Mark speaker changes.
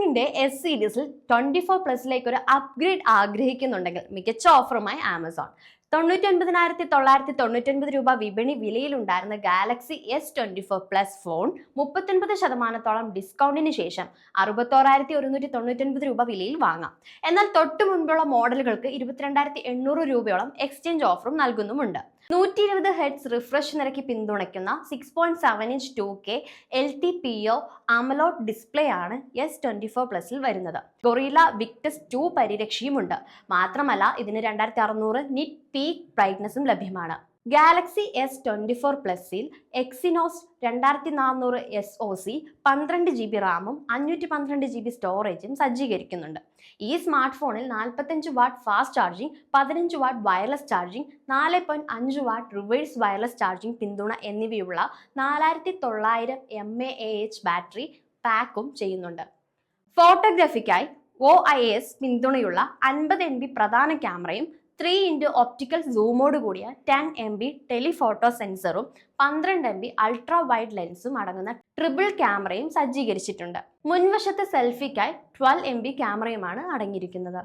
Speaker 1: സാംസങ്ങിന്റെ എസ് സീരീസിൽ 24+ ഒരു അപ്ഗ്രേഡ് ആഗ്രഹിക്കുന്നുണ്ടെങ്കിൽ മികച്ച ഓഫറുമായി ആമസോൺ. 99,999 രൂപ വിപണി വിലയിലുണ്ടായിരുന്ന ഗാലക്സി S24 ഫോൺ 39% ഡിസ്കൗണ്ടിന് ശേഷം 61,199 രൂപ വിലയിൽ വാങ്ങാം. എന്നാൽ തൊട്ടു മുൻപുള്ള മോഡലുകൾക്ക് 22,800 രൂപയോളം എക്സ്ചേഞ്ച് ഓഫറും നൽകുന്നുമുണ്ട്. 120 ഹെർട്സ് റിഫ്രഷ് നിരക്ക് പിന്തുണയ്ക്കുന്ന 6.7 inch 2K LTPO AMOLED display ആണ് S24 വരുന്നത്. Guerrilla Victus 2 പരിരക്ഷയുമുണ്ട്. മാത്രമല്ല ഇതിന് 2600 നിറ്റ് പീക്ക് ബ്രൈറ്റ്നസും ലഭ്യമാണ്. Galaxy S24 Exynos 2400 SoC 12GB റാമും 512GB സ്റ്റോറേജും സജ്ജീകരിക്കുന്നുണ്ട്. ഈ സ്മാർട്ട് ഫോണിൽ 45 what fast charging, 15 what wireless charging, 4.5 what reverse wireless charging പിന്തുണ എന്നിവയുള്ള 4900 mAh ബാറ്ററി പാക്കും ചെയ്യുന്നുണ്ട്. ഫോട്ടോഗ്രാഫിക്കായി OIS പിന്തുണയുള്ള 50 MB പ്രധാന ക്യാമറയും 3x ഒപ്റ്റിക്കൽ സൂമോട് കൂടിയ 10 MB ടെലിഫോട്ടോ സെൻസറും 12 MB അൾട്രാ വൈഡ് ലെൻസും അടങ്ങുന്ന ട്രിപ്പിൾ ക്യാമറയും സജ്ജീകരിച്ചിട്ടുണ്ട്. മുൻവശത്തെ സെൽഫിക്കായി 12 MB ക്യാമറയുമാണ് അടങ്ങിയിരിക്കുന്നത്.